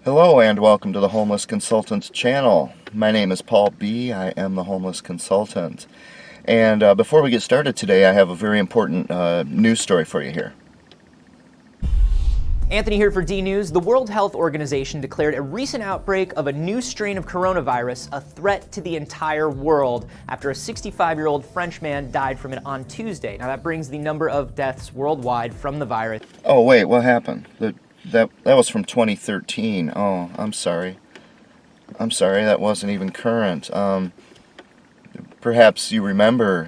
Hello and welcome to the Homeless Consultants channel. My name is Paul B. I am the Homeless Consultant. And before we get started today, I have a very important news story for you here. Anthony here for D News. The World Health Organization declared a recent outbreak of a new strain of coronavirus a threat to the entire world after a 65-year-old French man died from it on Tuesday. Now that brings the number of deaths worldwide from the virus. Oh wait, what happened? That was from 2013. Oh, I'm sorry. That wasn't even current. Perhaps you remember,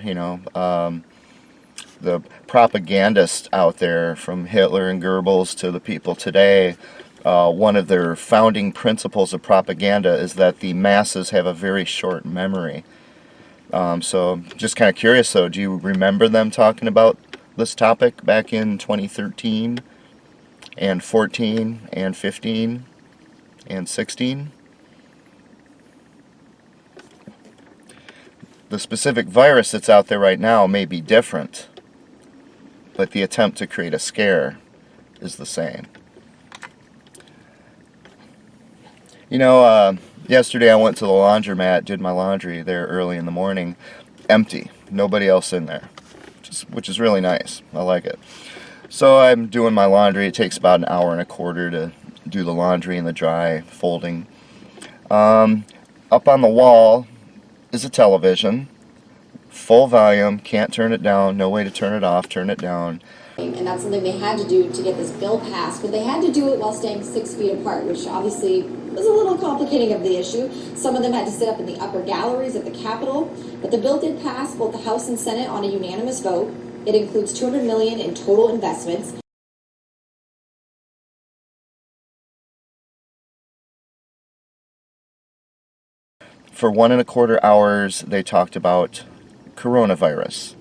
the propagandists out there, from Hitler and Goebbels to the people today. One of their founding principles of propaganda is that the masses have a very short memory. So just kind of curious though, do you remember them talking about this topic back in 2013 and 14 and 15 and 16? The specific virus that's out there right now may be different, but the attempt to create a scare is the same. Yesterday I went to the laundromat, did my laundry there early in the morning, empty, nobody else in there, which is really nice. I like it. So I'm doing my laundry. It takes about an hour and a quarter to do the laundry and the dry folding. Up on the wall is a television, full volume, can't turn it down, no way to turn it off, turn it down. And that's something they had to do to get this bill passed, but they had to do it while staying 6 feet apart, which obviously was a little complicating of the issue. Some of them had to sit up in the upper galleries at the Capitol, but the bill did pass both the House and Senate on a unanimous vote. It includes $200 million in total investments. For 1.25 hours, they talked about coronavirus,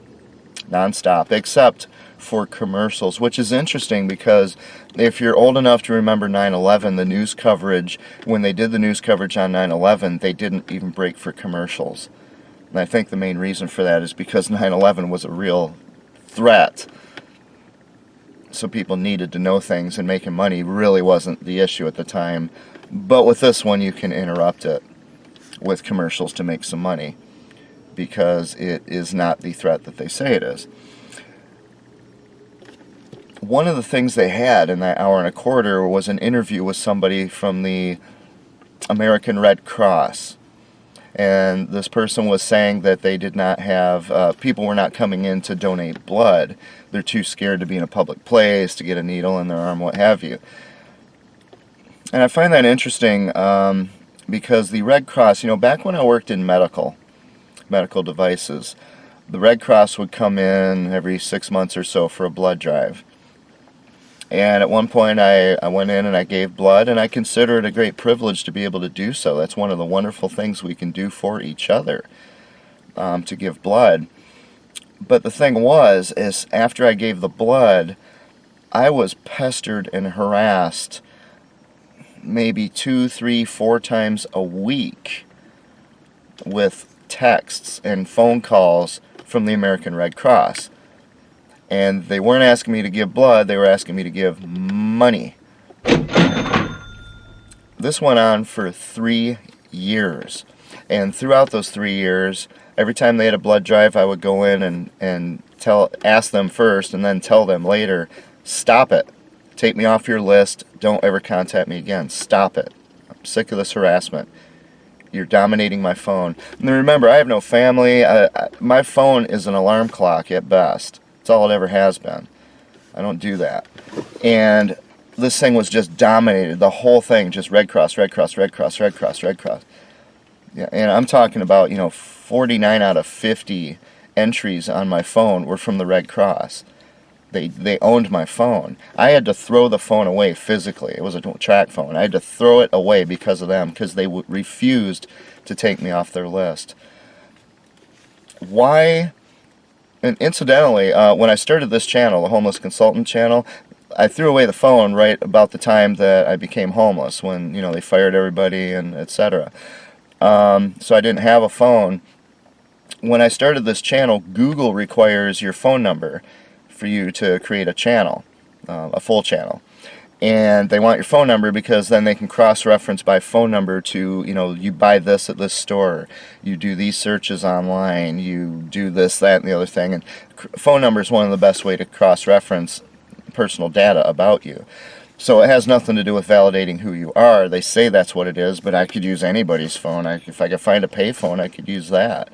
nonstop, except for commercials, which is interesting because if you're old enough to remember 9/11, the news coverage, when they did the news coverage on 9/11, they didn't even break for commercials. And I think the main reason for that is because 9/11 was a real threat. So people needed to know things, and making money really wasn't the issue at the time. But with this one, you can interrupt it with commercials to make some money, because it is not the threat that they say it is. One of the things they had in that hour and a quarter was an interview with somebody from the American Red Cross. And this person was saying that they did not have, people were not coming in to donate blood. They're too scared to be in a public place, to get a needle in their arm, what have you. And I find that interesting because the Red Cross, back when I worked in medical devices, the Red Cross would come in every 6 months or so for a blood drive. And at one point I went in and I gave blood, and I consider it a great privilege to be able to do so. That's one of the wonderful things we can do for each other, to give blood. But the thing is after I gave the blood, I was pestered and harassed maybe 2, 3, 4 times a week with texts and phone calls from the American Red Cross. And they weren't asking me to give blood, they were asking me to give money. This went on for 3 years. And throughout those 3 years, every time they had a blood drive, I would go in and ask them first and then tell them later, stop it. Take me off your list. Don't ever contact me again. Stop it. I'm sick of this harassment. You're dominating my phone. And remember, I have no family. My phone is an alarm clock at best. That's all it ever has been. I don't do that. And this thing was just dominated. The whole thing, just Red Cross, Red Cross, Red Cross, Red Cross, Red Cross. Yeah, and I'm talking about, 49 out of 50 entries on my phone were from the Red Cross. They owned my phone. I had to throw the phone away physically. It was a track phone. I had to throw it away because of them, because they refused to take me off their list. Why? And incidentally, when I started this channel, the Homeless Consultant channel, I threw away the phone right about the time that I became homeless, when they fired everybody and etc. So I didn't have a phone. When I started this channel, Google requires your phone number for you to create a channel, a full channel. and they want your phone number because then they can cross-reference by phone number to, you buy this at this store, you do these searches online, you do this, that, and the other thing. And phone number is one of the best way to cross-reference personal data about you. So it has nothing to do with validating who you are. They say that's what it is, but I could use anybody's phone. If I could find a payphone, I could use that.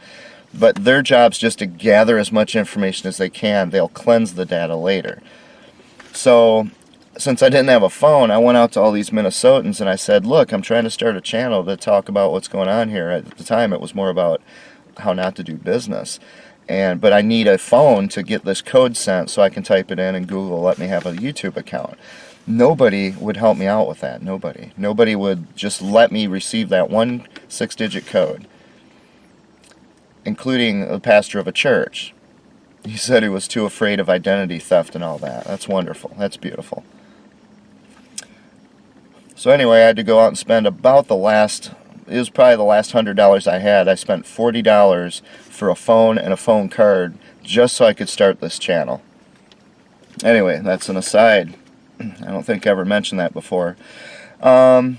But their job's just to gather as much information as they can. They'll cleanse the data later. So since I didn't have a phone, I went out to all these Minnesotans and I said, look, I'm trying to start a channel to talk about what's going on here. At the time, it was more about how not to do business. But I need a phone to get this code sent so I can type it in and Google let me have a YouTube account. Nobody would help me out with that. Nobody would just let me receive that one 6-digit code, including the pastor of a church. He said he was too afraid of identity theft and all that. That's wonderful. That's beautiful. So anyway, I had to go out and spend about it was probably the last $100 I had. I spent $40 for a phone and a phone card just so I could start this channel. Anyway, that's an aside. I don't think I ever mentioned that before. The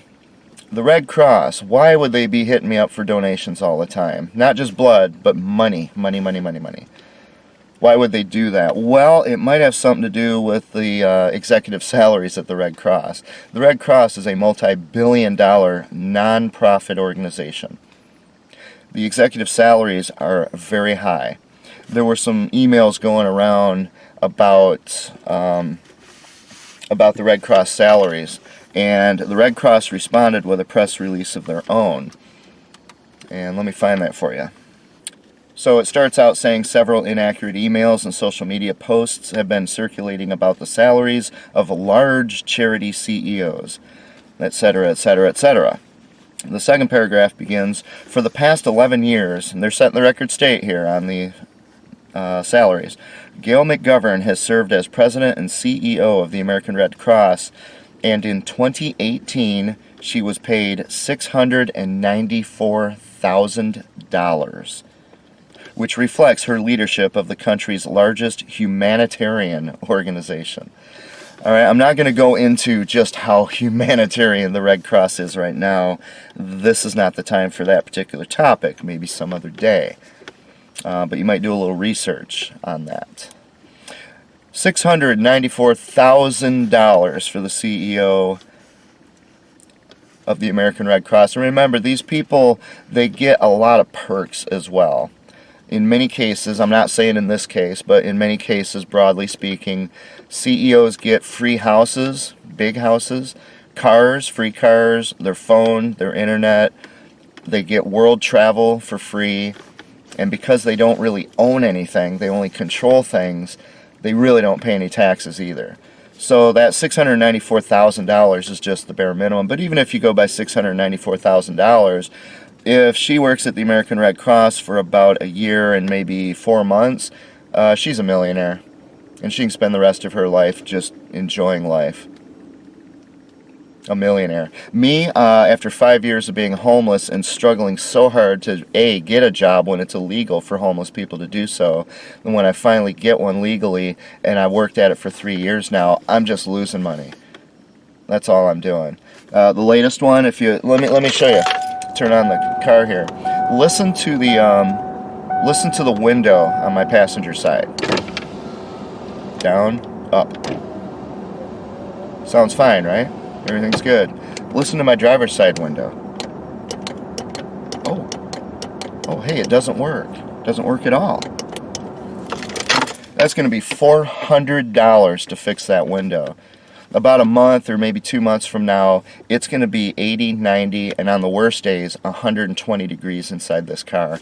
Red Cross, why would they be hitting me up for donations all the time? Not just blood, but money. Money, money, money, money. Why would they do that? Well, it might have something to do with the executive salaries at the Red Cross. The Red Cross is a multi-billion-dollar non-profit organization. The executive salaries are very high. There were some emails going around about the Red Cross salaries, and the Red Cross responded with a press release of their own. And let me find that for you. So it starts out saying several inaccurate emails and social media posts have been circulating about the salaries of large charity CEOs, etc., etc., etc. The second paragraph begins, for the past 11 years, and they're setting the record straight here on the salaries, Gail McGovern has served as president and CEO of the American Red Cross, and in 2018 she was paid $694,000, which reflects her leadership of the country's largest humanitarian organization. All right, I'm not going to go into just how humanitarian the Red Cross is right now. This is not the time for that particular topic, maybe some other day. But you might do a little research on that. $694,000 for the CEO of the American Red Cross. And remember, these people, they get a lot of perks as well. In many cases, I'm not saying in this case, but in many cases, broadly speaking, CEOs get free houses, big houses, cars, free cars, their phone, their internet. They get world travel for free. And because they don't really own anything, they only control things, they really don't pay any taxes either. So that $694,000 is just the bare minimum. But even if you go by $694,000, if she works at the American Red Cross for about a year and maybe 4 months, she's a millionaire. And she can spend the rest of her life just enjoying life. A millionaire. Me, after 5 years of being homeless and struggling so hard to, get a job when it's illegal for homeless people to do so, and when I finally get one legally, and I've worked at it for 3 years now, I'm just losing money. That's all I'm doing. The latest one, if you let me show you. Turn on the car here. Listen to the window on my passenger side. Down, up. Sounds fine, right? Everything's good. Listen to my driver's side window. Oh, hey, it doesn't work. It doesn't work at all. That's going to be $400 to fix that window. About a month or maybe 2 months from now, it's going to be 80, 90, and on the worst days, 120 degrees inside this car.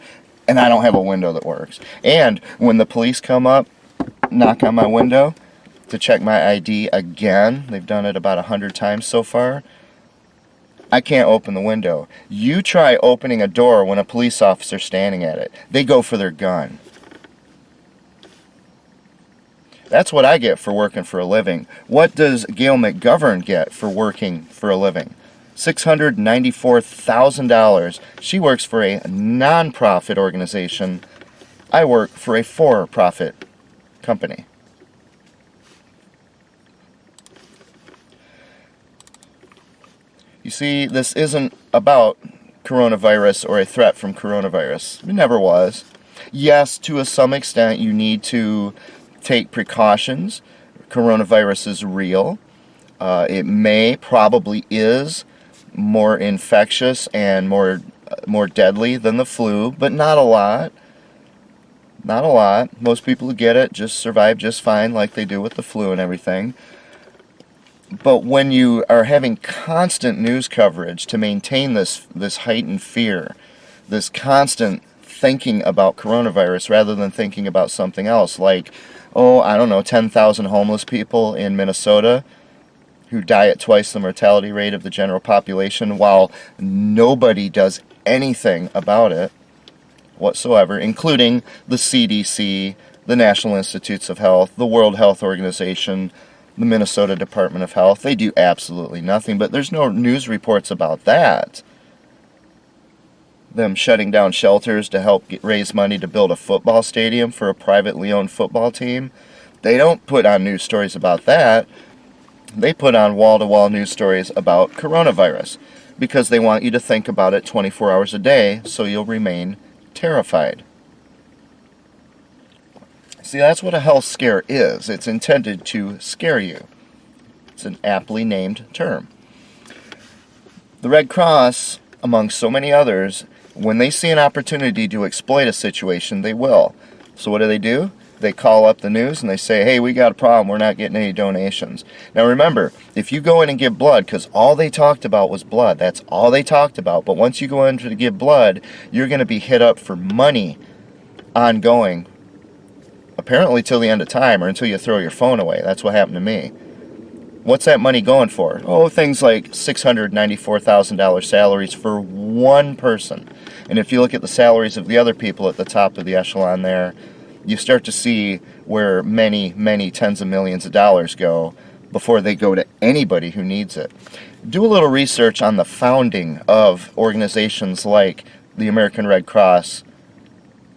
And I don't have a window that works. And when the police come up, knock on my window to check my ID again, they've done it about 100 times so far, I can't open the window. You try opening a door when a police officer's standing at it. They go for their gun. That's what I get for working for a living. What does Gail McGovern get for working for a living? $694,000. She works for a non-profit organization. I work for a for-profit company. You see, this isn't about coronavirus or a threat from coronavirus. It never was. Yes, to some extent, you need to take precautions. Coronavirus is real. It probably is more infectious and more deadly than the flu, but not a lot. Not a lot. Most people who get it just survive just fine, like they do with the flu and everything. But when you are having constant news coverage to maintain this heightened fear, this constant thinking about coronavirus rather than thinking about something else, like, oh, I don't know, 10,000 homeless people in Minnesota who die at twice the mortality rate of the general population, while nobody does anything about it whatsoever, including the CDC, the National Institutes of Health, the World Health Organization, the Minnesota Department of Health. They do absolutely nothing, but there's no news reports about that. Them shutting down shelters to help raise money to build a football stadium for a privately owned football team. They don't put on news stories about that. They put on wall-to-wall news stories about coronavirus because they want you to think about it 24 hours a day so you'll remain terrified. See, that's what a health scare is. It's intended to scare you. It's an aptly named term. The Red Cross, among so many others, when they see an opportunity to exploit a situation, they will. So what do? They call up the news and they say, hey, we got a problem, we're not getting any donations. Now remember, if you go in and give blood, because all they talked about was blood, that's all they talked about, but once you go in to give blood, you're going to be hit up for money ongoing, apparently till the end of time, or until you throw your phone away. That's what happened to me. What's that money going for? Oh, things like $694,000 salaries for one person. And if you look at the salaries of the other people at the top of the echelon there, you start to see where many, many tens of millions of dollars go before they go to anybody who needs it. Do a little research on the founding of organizations like the American Red Cross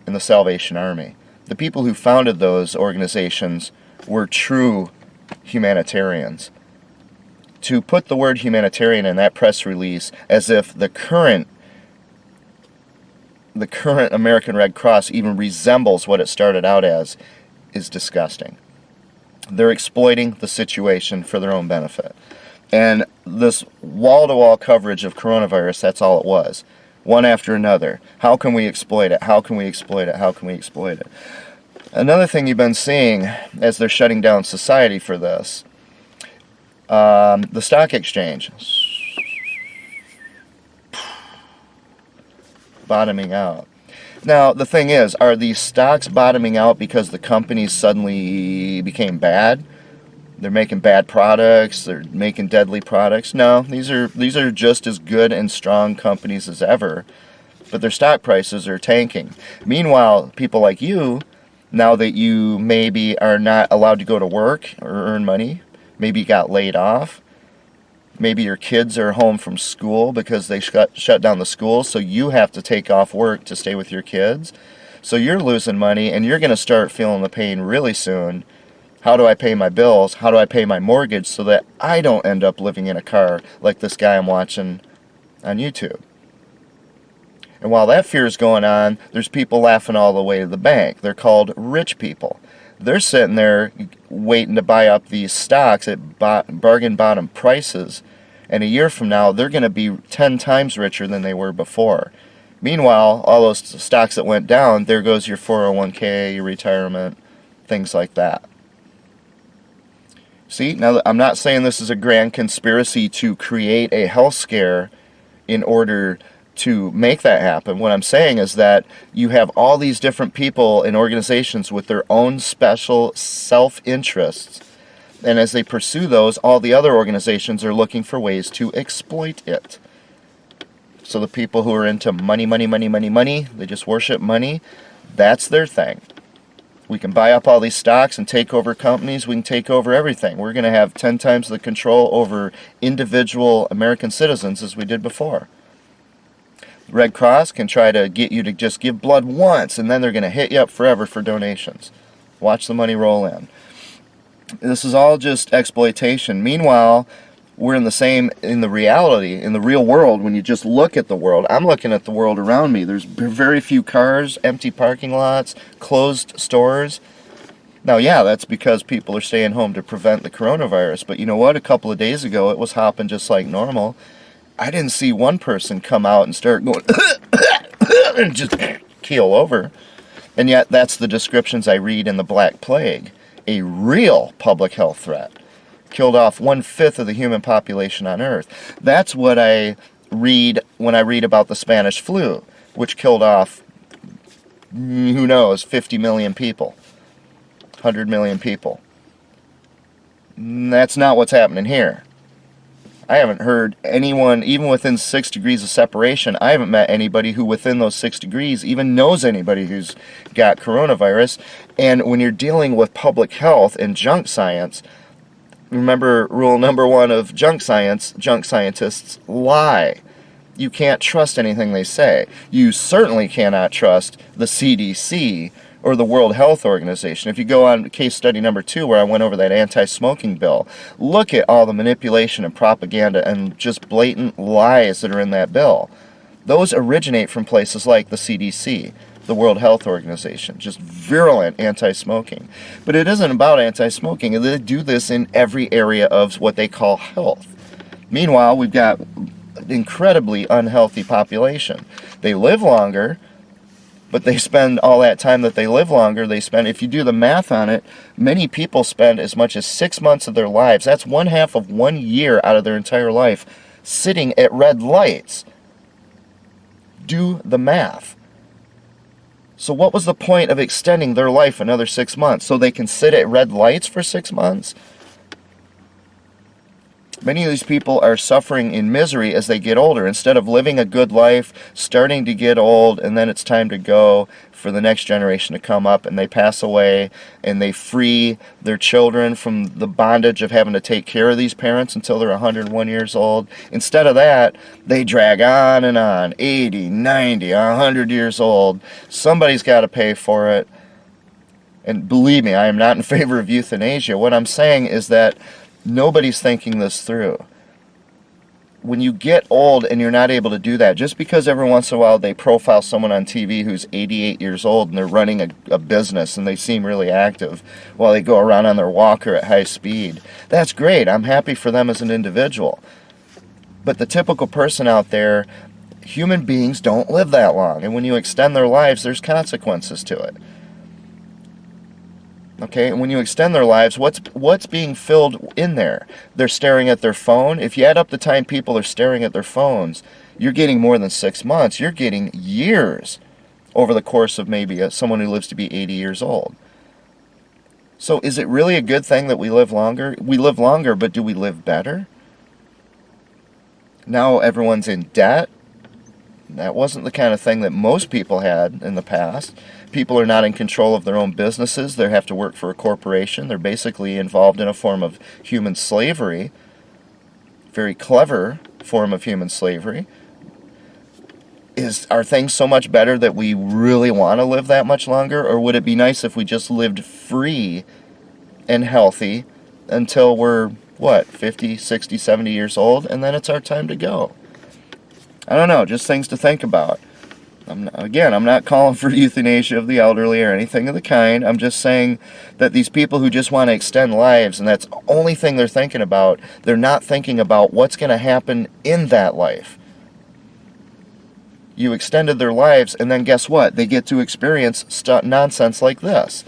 and the Salvation Army. The people who founded those organizations were true humanitarians. To put the word humanitarian in that press release as if the current American Red Cross even resembles what it started out as is disgusting. They're exploiting the situation for their own benefit. And this wall-to-wall coverage of coronavirus, that's all it was. One after another. How can we exploit it? How can we exploit it? How can we exploit it? Another thing you've been seeing as they're shutting down society for this, the stock exchange bottoming out. Now, the thing is, are these stocks bottoming out because the companies suddenly became bad? They're making bad products, they're making deadly products? No, these are just as good and strong companies as ever, but their stock prices are tanking. Meanwhile, people like you, now that you maybe are not allowed to go to work or earn money, maybe you got laid off, maybe your kids are home from school because they shut down the schools, so you have to take off work to stay with your kids. So you're losing money and you're going to start feeling the pain really soon. How do I pay my bills? How do I pay my mortgage so that I don't end up living in a car like this guy I'm watching on YouTube? And while that fear is going on, there's people laughing all the way to the bank. They're called rich people. They're sitting there waiting to buy up these stocks at bargain bottom prices. And a year from now, they're going to be 10 times richer than they were before. Meanwhile, all those stocks that went down, there goes your 401k, your retirement, things like that. See, now I'm not saying this is a grand conspiracy to create a health scare in order to make that happen. What I'm saying is that you have all these different people and organizations with their own special self-interests, and as they pursue those, all the other organizations are looking for ways to exploit it. So the people who are into money, money, money, money, money, they just worship money, that's their thing. We can buy up all these stocks and take over companies. We can take over everything. We're going to have 10 times the control over individual American citizens as we did before. Red Cross can try to get you to just give blood once, and then they're going to hit you up forever for donations. Watch the money roll in. This is all just exploitation. Meanwhile, we're in the reality, in the real world. When you just look at the world, I'm looking at the world around me. There's very few cars, empty parking lots, closed stores. Now, yeah, that's because people are staying home to prevent the coronavirus. But you know what? A couple of days ago, it was hopping just like normal. I didn't see one person come out and start going and just keel over. And yet, that's the descriptions I read in the Black Plague. A real public health threat. Killed off 1/5 of the human population on Earth. That's what I read when I read about the Spanish flu, which killed off, who knows, 50 million people. 100 million people. That's not what's happening here. I haven't heard anyone, even within 6 degrees of separation, I haven't met anybody who within those 6 degrees even knows anybody who's got coronavirus. And when you're dealing with public health and junk science, remember rule number 1 of junk science, junk scientists lie. You can't trust anything they say. You certainly cannot trust the CDC or the World Health Organization. If you go on case study number 2, where I went over that anti-smoking bill, look at all the manipulation and propaganda and just blatant lies that are in that bill. Those originate from places like the CDC, the World Health Organization, just virulent anti-smoking. But it isn't about anti-smoking. They do this in every area of what they call health. Meanwhile, we've got an incredibly unhealthy population. They live longer, but they spend all that time that they live longer, if you do the math on it, many people spend as much as 6 months of their lives, that's 1/2 of 1 year out of their entire life, sitting at red lights. Do the math. So what was the point of extending their life another 6 months? So they can sit at red lights for 6 months? Many of these people are suffering in misery as they get older. Instead of living a good life, starting to get old, and then it's time to go for the next generation to come up, and they pass away, and they free their children from the bondage of having to take care of these parents until they're 101 years old. Instead of that, they drag on and on, 80, 90, 100 years old. Somebody's got to pay for it. And believe me, I am not in favor of euthanasia. What I'm saying is that nobody's thinking this through. When you get old and you're not able to do that, just because every once in a while they profile someone on TV who's 88 years old and they're running a business and they seem really active while they go around on their walker at high speed, that's great. I'm happy for them as an individual. But the typical person out there, human beings don't live that long. And when you extend their lives, there's consequences to it. Okay, and when you extend their lives, what's being filled in there? They're staring at their phone. If you add up the time people are staring at their phones, you're getting more than 6 months. You're getting years over the course of maybe someone who lives to be 80 years old. So is it really a good thing that we live longer? We live longer, but do we live better? Now everyone's in debt. That wasn't the kind of thing that most people had in the past. People are not in control of their own businesses. They have to work for a corporation. They're basically involved in a form of human slavery. Very clever form of human slavery. Are things so much better that we really want to live that much longer? Or would it be nice if we just lived free and healthy until we're, 50, 60, 70 years old, and then it's our time to go? I don't know, just things to think about. I'm not calling for euthanasia of the elderly or anything of the kind. I'm just saying that these people who just want to extend lives, and that's the only thing they're thinking about, they're not thinking about what's going to happen in that life. You extended their lives, and then guess what? They get to experience nonsense like this,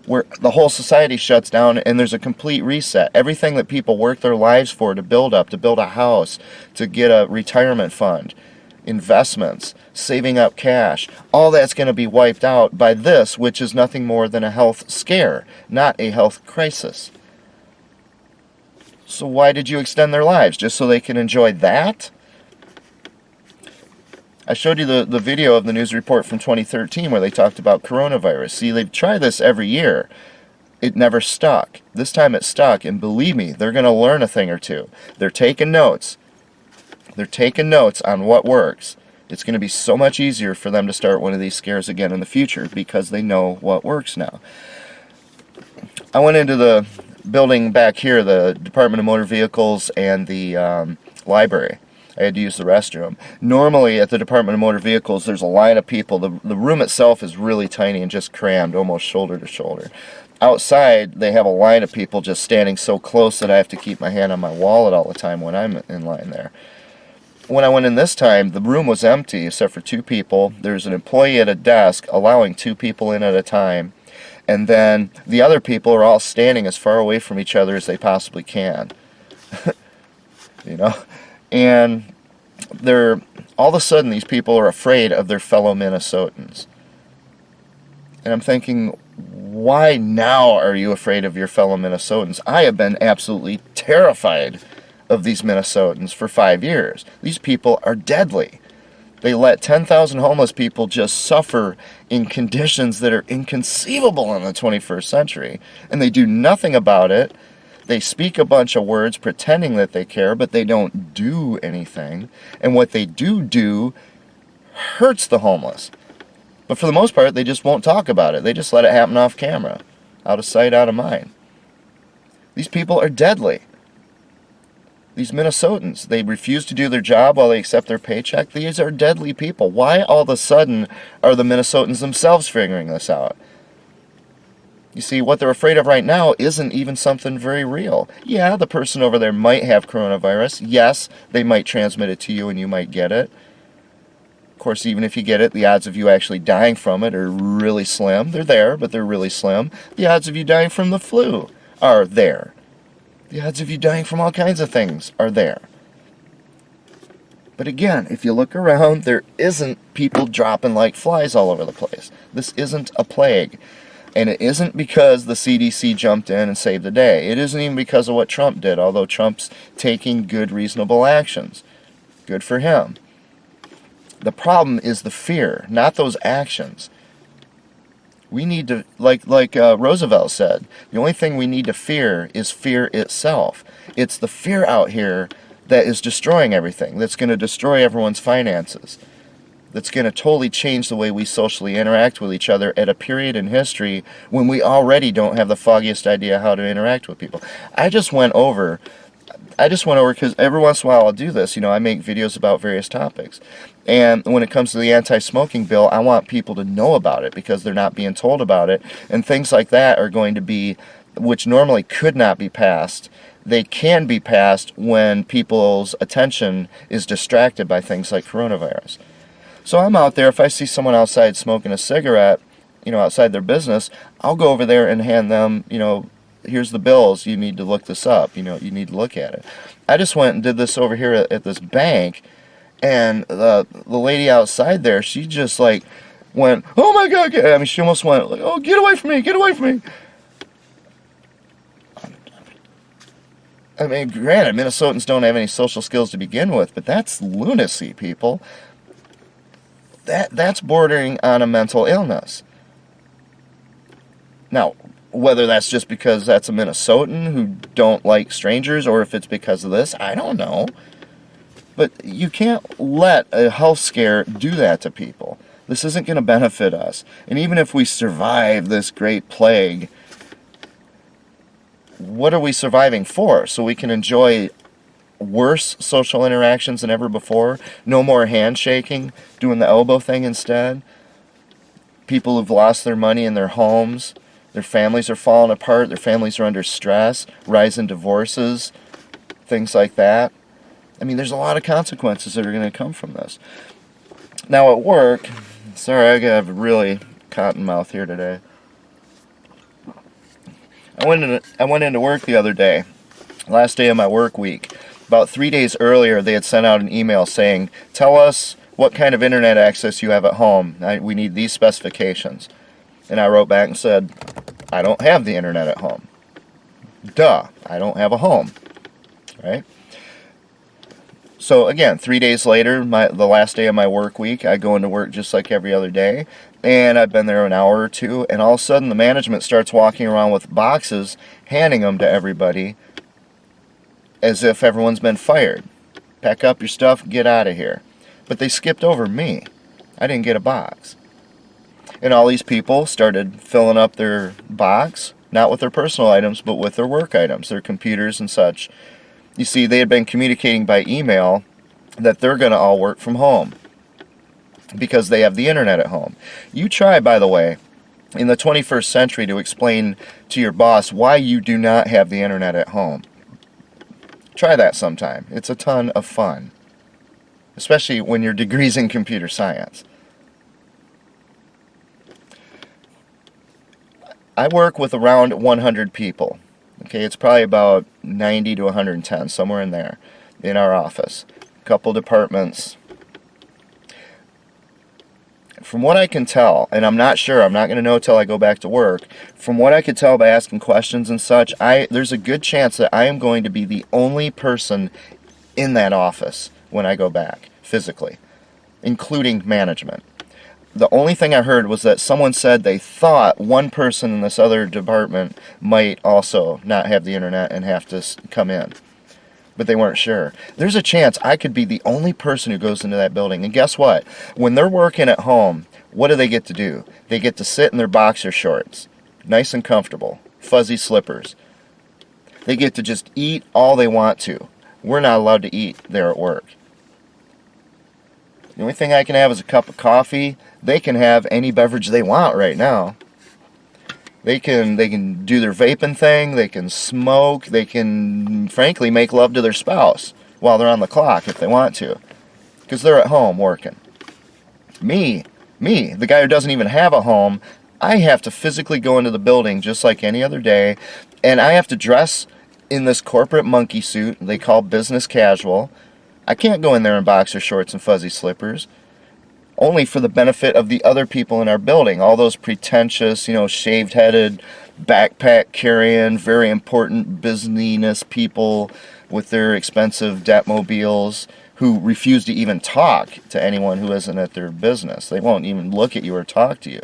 where the whole society shuts down and there's a complete reset. Everything that people work their lives for, to build a house, to get a retirement fund, investments, saving up cash, all that's going to be wiped out by this, which is nothing more than a health scare, not a health crisis. So why did you extend their lives? Just so they can enjoy that? I showed you the video of the news report from 2013 where they talked about coronavirus. See, they've tried this every year. It never stuck. This time it stuck, and believe me, they're going to learn a thing or two. They're taking notes. They're taking notes on what works. It's going to be so much easier for them to start one of these scares again in the future because they know what works now. I went into the building back here, the Department of Motor Vehicles and the library. I had to use the restroom. Normally at the Department of Motor Vehicles, there's a line of people. The room itself is really tiny and just crammed, almost shoulder to shoulder. Outside, they have a line of people just standing so close that I have to keep my hand on my wallet all the time when I'm in line there. When I went in this time, the room was empty except for 2 people. There's an employee at a desk allowing 2 people in at a time. And then the other people are all standing as far away from each other as they possibly can. You know? And they're, all of a sudden these people are afraid of their fellow Minnesotans. And I'm thinking, why now are you afraid of your fellow Minnesotans? I have been absolutely terrified of these Minnesotans for 5 years. These people are deadly. They let 10,000 homeless people just suffer in conditions that are inconceivable in the 21st century. And they do nothing about it. They speak a bunch of words pretending that they care, but they don't do anything. And what they do hurts the homeless. But for the most part, they just won't talk about it. They just let it happen off camera. Out of sight, out of mind. These people are deadly. These Minnesotans, they refuse to do their job while they accept their paycheck. These are deadly people. Why all of a sudden are the Minnesotans themselves figuring this out? You see, what they're afraid of right now isn't even something very real. Yeah, the person over there might have coronavirus. Yes, they might transmit it to you and you might get it. Of course, even if you get it, the odds of you actually dying from it are really slim. They're there, but they're really slim. The odds of you dying from the flu are there. The odds of you dying from all kinds of things are there. But again, if you look around, there isn't people dropping like flies all over the place. This isn't a plague. And it isn't because the CDC jumped in and saved the day. It isn't even because of what Trump did, although Trump's taking good, reasonable actions. Good for him. The problem is the fear, not those actions. We need to, like Roosevelt said, the only thing we need to fear is fear itself. It's the fear out here that is destroying everything, that's going to destroy everyone's finances, that's going to totally change the way we socially interact with each other at a period in history when we already don't have the foggiest idea how to interact with people. I just went over because every once in a while I'll do this. You know, I make videos about various topics. And when it comes to the anti-smoking bill, I want people to know about it because they're not being told about it. And things like that are going to be, which normally could not be passed, they can be passed when people's attention is distracted by things like coronavirus. So I'm out there, if I see someone outside smoking a cigarette, you know, outside their business, I'll go over there and hand them, you know, here's the bills, you need to look this up, you know, you need to look at it. I just went and did this over here at this bank, and the lady outside there, she just like went, oh my God, I mean, she almost went like, oh, get away from me, get away from me. I mean, granted, Minnesotans don't have any social skills to begin with, but that's lunacy, people. That's bordering on a mental illness. Now, whether that's just because that's a Minnesotan who don't like strangers or if it's because of this, I don't know. But you can't let a health scare do that to people. This isn't going to benefit us. And even if we survive this great plague, what are we surviving for? So we can enjoy worse social interactions than ever before? No more handshaking, doing the elbow thing instead? People who've lost their money in their homes, their families are falling apart, their families are under stress, rise in divorces, things like that. I mean, there's a lot of consequences that are going to come from this. Now at work, sorry, I got a really cotton mouth here today. I went into work the other day, last day of my work week. About 3 days earlier, they had sent out an email saying, tell us what kind of internet access you have at home. We need these specifications. And I wrote back and said, I don't have the internet at home. Duh, I don't have a home, right? So again, 3 days later, the last day of my work week, I go into work just like every other day, and I've been there an hour or two, and all of a sudden the management starts walking around with boxes, handing them to everybody, as if everyone's been fired. Pack up your stuff, get out of here. But they skipped over me. I didn't get a box. And all these people started filling up their box, not with their personal items, but with their work items, their computers and such. You see, they had been communicating by email that they're going to all work from home because they have the internet at home. You try, by the way, in the 21st century to explain to your boss why you do not have the internet at home. Try that sometime. It's a ton of fun, especially when your degree's in computer science. I work with around 100 people. Okay, it's probably about 90 to 110, somewhere in there, in our office. A couple departments. From what I can tell, and I'm not sure, I'm not going to know till I go back to work, from what I could tell by asking questions and such, there's a good chance that I am going to be the only person in that office when I go back, physically, including management. The only thing I heard was that someone said they thought one person in this other department might also not have the internet and have to come in. But they weren't sure. There's a chance I could be the only person who goes into that building. And guess what? When they're working at home, what do they get to do? They get to sit in their boxer shorts, nice and comfortable, fuzzy slippers. They get to just eat all they want to. We're not allowed to eat there at work. The only thing I can have is a cup of coffee. They can have any beverage they want right now. They can do their vaping thing. They can smoke. They can, frankly, make love to their spouse while they're on the clock if they want to, because they're at home working. Me, the guy who doesn't even have a home, I have to physically go into the building just like any other day, and I have to dress in this corporate monkey suit they call business casual. I can't go in there in boxer shorts and fuzzy slippers, only for the benefit of the other people in our building, all those pretentious, shaved-headed, backpack-carrying, very important business people with their expensive debt-mobiles who refuse to even talk to anyone who isn't at their business. They won't even look at you or talk to you.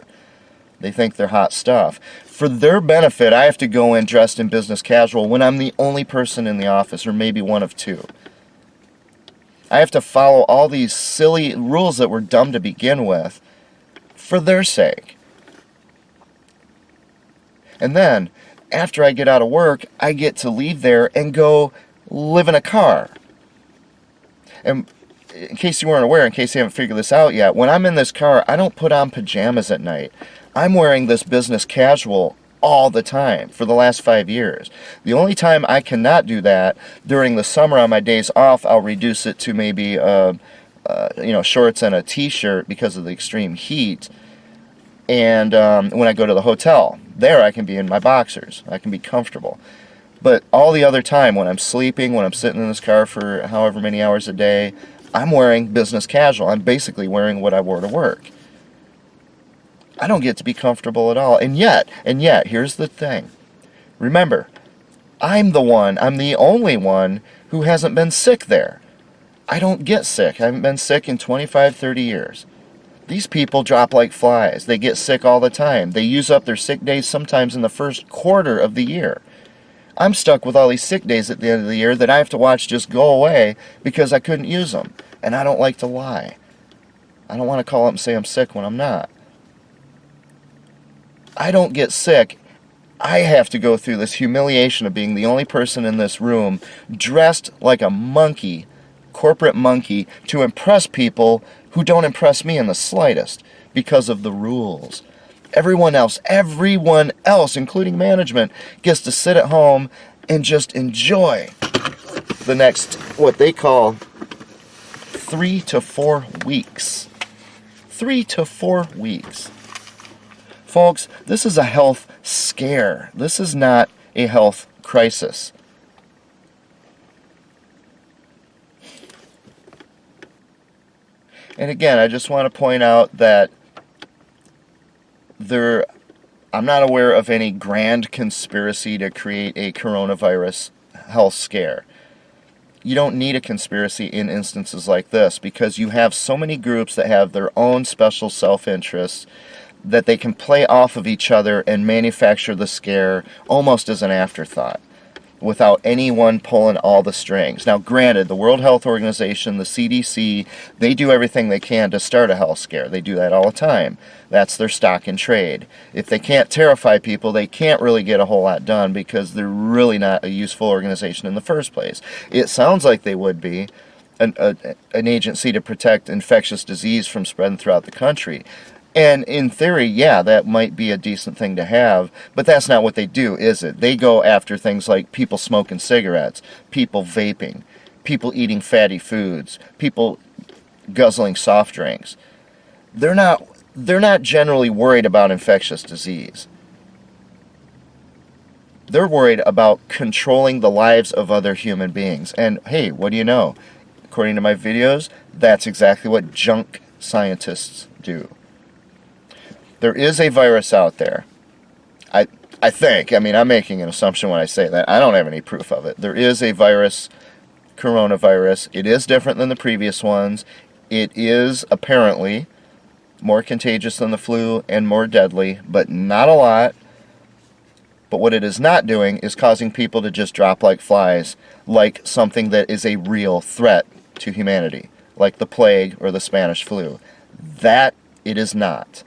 They think they're hot stuff. For their benefit, I have to go in dressed in business casual when I'm the only person in the office, or maybe one of two. I have to follow all these silly rules that were dumb to begin with for their sake. And then, after I get out of work, I get to leave there and go live in a car. And in case you weren't aware, in case you haven't figured this out yet, when I'm in this car, I don't put on pajamas at night. I'm wearing this business casual all the time for the last 5 years. The only time I cannot do that during the summer on my days off, I'll reduce it to maybe shorts and a t-shirt because of the extreme heat. And when I go to the hotel, there I can be in my boxers. I can be comfortable. But all the other time, when I'm sleeping, when I'm sitting in this car for however many hours a day, I'm wearing business casual. I'm basically wearing what I wore to work. I don't get to be comfortable at all. And yet, here's the thing. Remember, I'm the only one who hasn't been sick there. I don't get sick. I haven't been sick in 25, 30 years. These people drop like flies. They get sick all the time. They use up their sick days sometimes in the first quarter of the year. I'm stuck with all these sick days at the end of the year that I have to watch just go away because I couldn't use them. And I don't like to lie. I don't want to call up and say I'm sick when I'm not. I don't get sick. I have to go through this humiliation of being the only person in this room dressed like a monkey, corporate monkey, to impress people who don't impress me in the slightest because of the rules. Everyone else, including management, gets to sit at home and just enjoy the next, what they call 3 to 4 weeks. 3 to 4 weeks. Folks, this is a health scare. This is not a health crisis. And again, I just want to point out that I'm not aware of any grand conspiracy to create a coronavirus health scare. You don't need a conspiracy in instances like this because you have so many groups that have their own special self-interests that they can play off of each other and manufacture the scare almost as an afterthought. without anyone pulling all the strings. Now, granted, the World Health Organization, the CDC, they do everything they can to start a health scare. They do that all the time. That's their stock in trade. If they can't terrify people, they can't really get a whole lot done because they're really not a useful organization in the first place. It sounds like they would be an agency to protect infectious disease from spreading throughout the country. And in theory, yeah, that might be a decent thing to have, but that's not what they do, is it? They go after things like people smoking cigarettes, people vaping, people eating fatty foods, people guzzling soft drinks. They're not generally worried about infectious disease. They're worried about controlling the lives of other human beings. And hey, what do you know? According to my videos, that's exactly what junk scientists do. There is a virus out there. I think, I mean, I'm making an assumption when I say that. I don't have any proof of it. There is a virus, coronavirus. It is different than the previous ones. It is apparently more contagious than the flu and more deadly, but not a lot. But what it is not doing is causing people to just drop like flies, like something that is a real threat to humanity, like the plague or the Spanish flu. That it is not.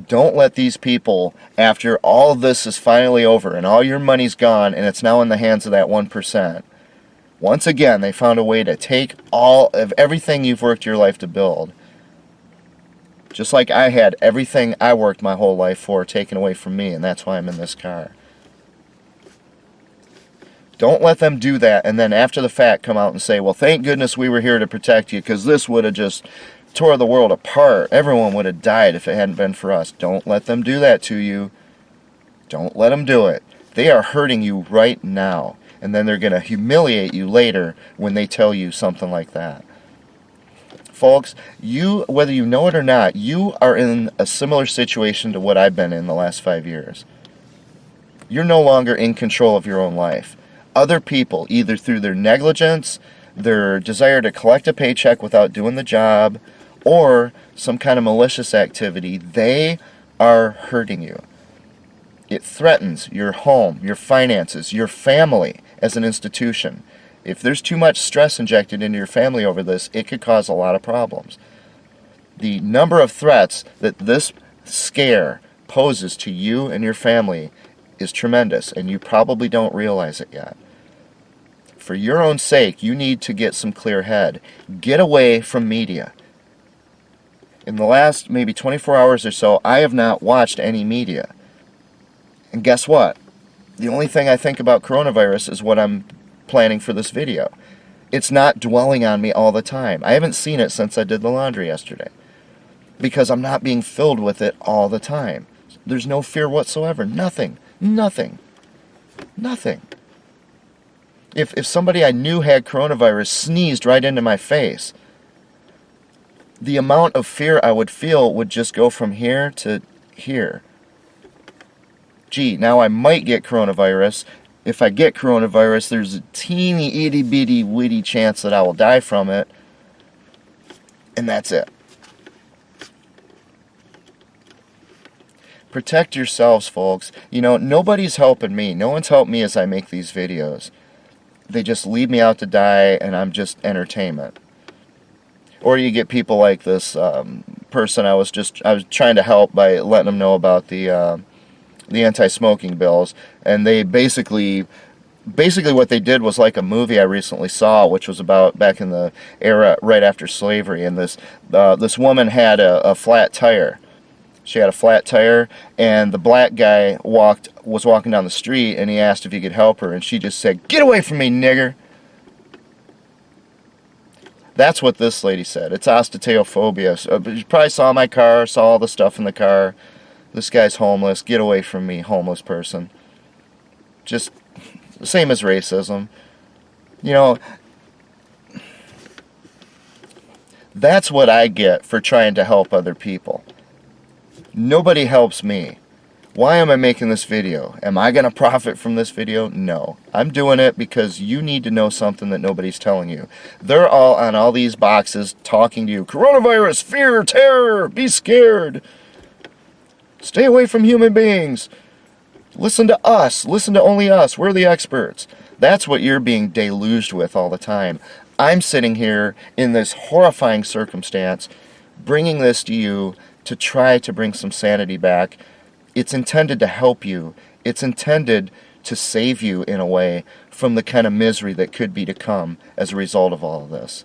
Don't let these people, after all this is finally over and all your money's gone and it's now in the hands of that 1%, once again they found a way to take all of everything you've worked your life to build. Just like I had everything I worked my whole life for taken away from me, and that's why I'm in this car. Don't let them do that and then after the fact come out and say, well, thank goodness we were here to protect you because this would have just tore the world apart. Everyone would have died if it hadn't been for us. Don't let them do that to you. Don't let them do it. They are hurting you right now. And then they're going to humiliate you later when they tell you something like that. Folks, you, whether you know it or not, you are in a similar situation to what I've been in the last 5 years. You're no longer in control of your own life. Other people, either through their negligence, their desire to collect a paycheck without doing the job, or some kind of malicious activity, they are hurting you. It threatens your home, your finances, your family as an institution. If there's too much stress injected into your family over this, it could cause a lot of problems. The number of threats that this scare poses to you and your family is tremendous, and you probably don't realize it yet. For your own sake, you need to get some clear head. Get away from media. In the last maybe 24 hours or so, I have not watched any media. And guess what? The only thing I think about coronavirus is what I'm planning for this video. It's not dwelling on me all the time. I haven't seen it since I did the laundry yesterday. Because I'm not being filled with it all the time. There's no fear whatsoever. Nothing. Nothing. Nothing. If somebody I knew had coronavirus sneezed right into my face, the amount of fear I would feel would just go from here to here. Gee, now I might get coronavirus. If I get coronavirus, there's a teeny itty bitty witty chance that I will die from it. And that's it. Protect yourselves, folks. You know, nobody's helping me. No one's helped me as I make these videos. They just leave me out to die and I'm just entertainment. Or you get people like this person I was trying to help by letting them know about the anti-smoking bills, and they basically what they did was like a movie I recently saw, which was about back in the era right after slavery, and this woman had a flat tire. She had a flat tire, and the black guy was walking down the street, and he asked if he could help her, and she just said, "Get away from me, nigger." That's what this lady said. It's osteo-phobia. You probably saw my car, saw all the stuff in the car. This guy's homeless. Get away from me, homeless person. Just the same as racism. You know, that's what I get for trying to help other people. Nobody helps me. Why am I making this video? Am I going to profit from this video? No. I'm doing it because you need to know something that nobody's telling you. They're all on all these boxes talking to you. Coronavirus, fear, terror, be scared. Stay away from human beings. Listen to us. Listen to only us. We're the experts. That's what you're being deluged with all the time. I'm sitting here in this horrifying circumstance, bringing this to you to try to bring some sanity back. It's intended to help you. It's intended to save you in a way from the kind of misery that could be to come as a result of all of this.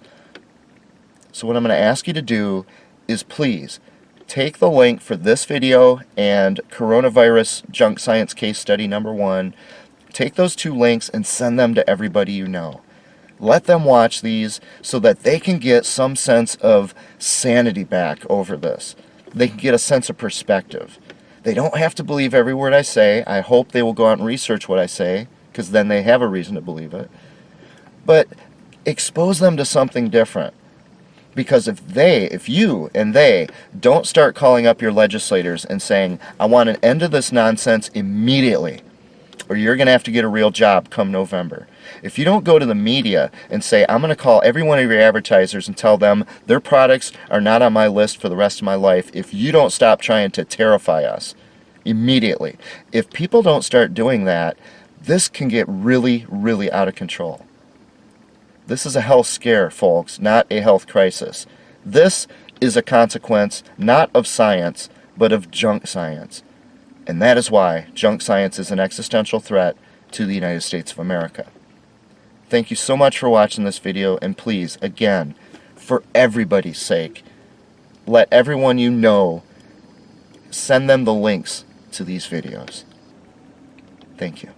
So what I'm going to ask you to do is please take the link for this video and coronavirus junk science case study number 1. Take those 2 links and send them to everybody you know. Let them watch these so that they can get some sense of sanity back over this. They can get a sense of perspective. They don't have to believe every word I say. I hope they will go out and research what I say, because then they have a reason to believe it. But expose them to something different. Because if you and they don't start calling up your legislators and saying, I want an end to this nonsense immediately, or you're going to have to get a real job come November. If you don't go to the media and say, I'm going to call every one of your advertisers and tell them their products are not on my list for the rest of my life, if you don't stop trying to terrify us immediately, if people don't start doing that, this can get really, really out of control. This is a health scare, folks, not a health crisis. This is a consequence not of science, but of junk science. And that is why junk science is an existential threat to the United States of America. Thank you so much for watching this video, and please, again, for everybody's sake, let everyone you know send them the links to these videos. Thank you.